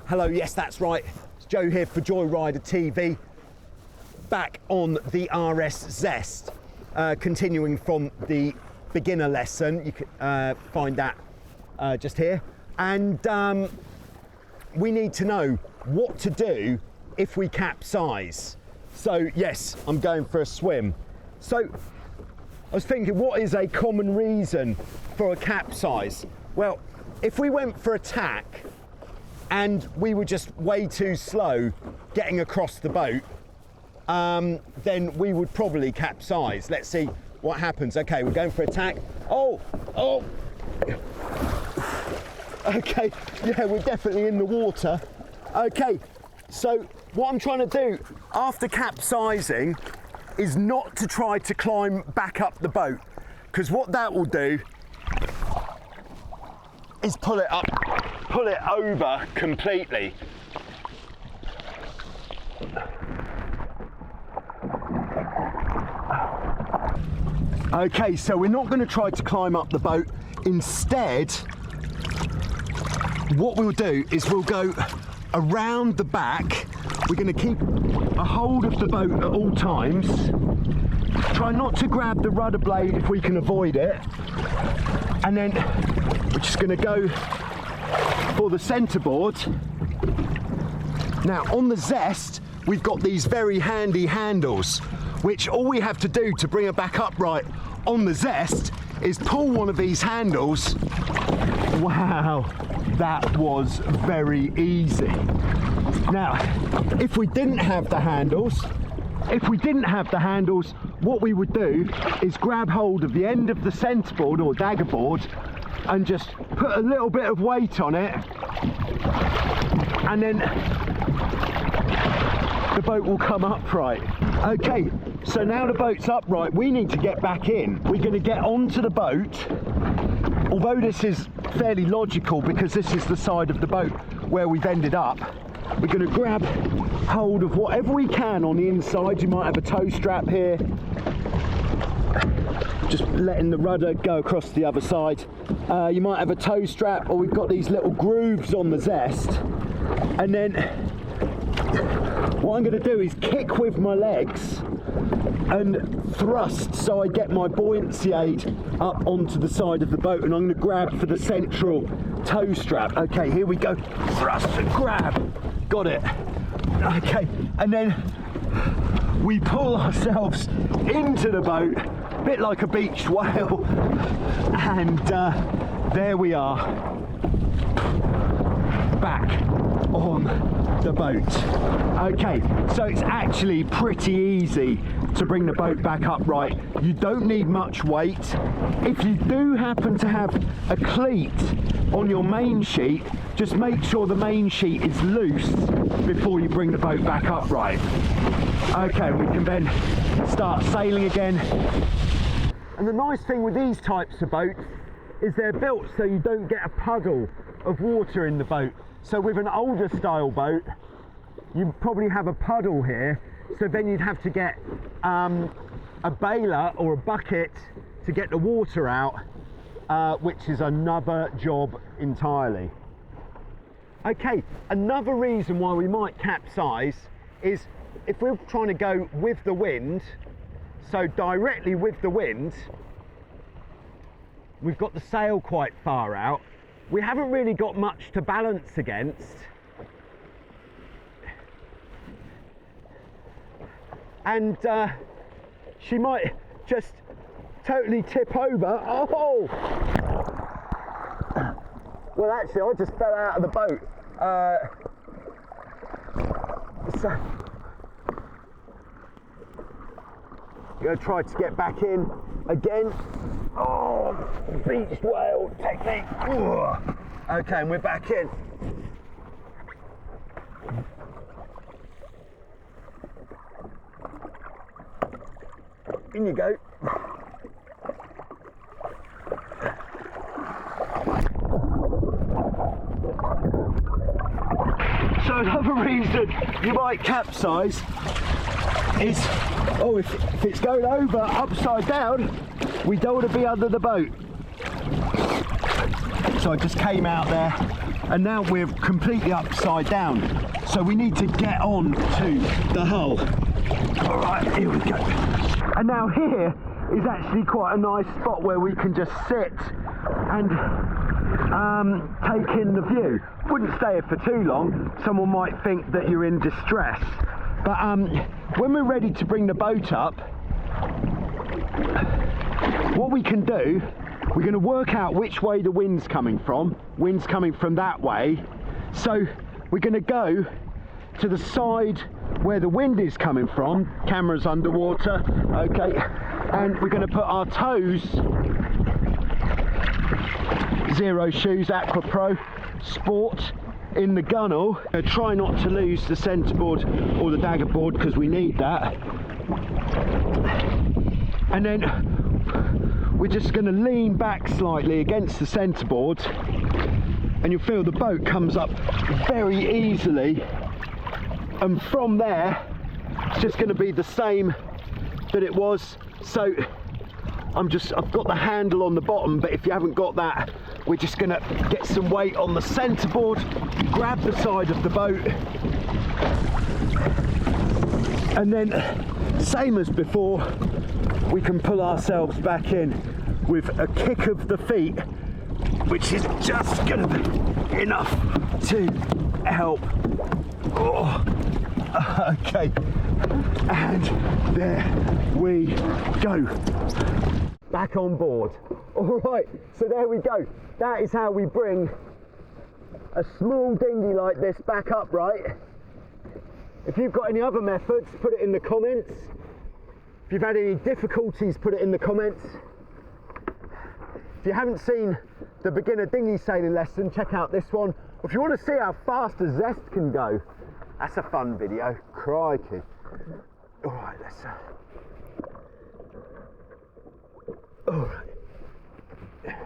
Hello, yes, that's right. It's Joe here for Joyrider TV. Back on the RS Zest, continuing from the beginner lesson. You can find that just here. And we need to know what to do if we capsize. So yes, I'm going for a swim. So I was thinking, what is a common reason for a capsize? Well, if we went for a tack and we were just way too slow getting across the boat, then we would probably capsize. Let's see what happens. Okay, we're going for a tack. Oh! Okay, yeah, we're definitely in the water. Okay, so what I'm trying to do after capsizing is not to try to climb back up the boat, because what that will do is pull it over completely. Okay, so we're not going to try to climb up the boat. Instead, what we'll do is we'll go around the back. We're going to keep a hold of the boat at all times. Try not to grab the rudder blade if we can avoid it. And then we're just going to go for the centerboard. Now on the Zest, we've got these very handy handles, which all we have to do to bring it back upright on the Zest is pull one of these handles. Wow, that was very easy. Now, if we didn't have the handles, what we would do is grab hold of the end of the centerboard or dagger board and just put a little bit of weight on it, and then the boat will come upright. Okay, so now the boat's upright, we need to get back in. We're going to get onto the boat, although this is fairly logical because this is the side of the boat where we've ended up. We're going to grab hold of whatever we can on the inside. You might have a tow strap here, just letting the rudder go across the other side. You might have a tow strap, or we've got these little grooves on the Zest. And then what I'm going to do is kick with my legs and thrust so I get my buoyancy aid up onto the side of the boat, and I'm going to grab for the central tow strap. Okay, here we go. Thrust and grab. Got it. Okay, and then we pull ourselves into the boat, a bit like a beached whale, and there we are, back on the boat. Okay, so it's actually pretty easy to bring the boat back upright. You don't need much weight. If you do happen to have a cleat on your main sheet, just make sure the main sheet is loose before you bring the boat back upright. Okay, we can then start sailing again. And the nice thing with these types of boats is they're built so you don't get a puddle of water in the boat. So with an older style boat, you probably have a puddle here, so then you'd have to get a baler or a bucket to get the water out, which is another job entirely. Okay, another reason why we might capsize is if we're trying to go with the wind, so directly with the wind, we've got the sail quite far out, we haven't really got much to balance against, and she might just totally tip over. Oh! Well, actually, I just fell out of the boat. So I'm going to try to get back in again. Oh, beached whale technique. Ugh. Okay, and we're back in. In you go. So another reason you might capsize is, if it's going over upside down, we don't want to be under the boat. So I just came out there and now we're completely upside down. So we need to get on to the hull. All right, here we go. And now here is actually quite a nice spot where we can just sit and take in the view. Wouldn't stay here for too long. Someone might think that you're in distress. But when we're ready to bring the boat up, what we can do, we're going to work out which way the wind's coming from. Wind's coming from that way. So we're going to go to the side where the wind is coming from. Camera's underwater, okay. And we're going to put our toes, Zero Shoes Aqua Pro Sport, in the gunnel. Try not to lose the centreboard or the dagger board because we need that. And then we're just going to lean back slightly against the centreboard, and you'll feel the boat comes up very easily. And from there, it's just going to be the same that it was. So I've got the handle on the bottom, but if you haven't got that, we're just going to get some weight on the centreboard, grab the side of the boat, and then same as before, we can pull ourselves back in with a kick of the feet, which is just going to be enough to help. Oh, okay, and there we go. Back on board. All right, so there we go. That is how we bring a small dinghy like this back upright. If you've got any other methods, put it in the comments. If you've had any difficulties, put it in the comments. If you haven't seen the beginner dinghy sailing lesson, check out this one. If you want to see how fast a Zest can go, that's a fun video. Crikey. All right, let's... all right.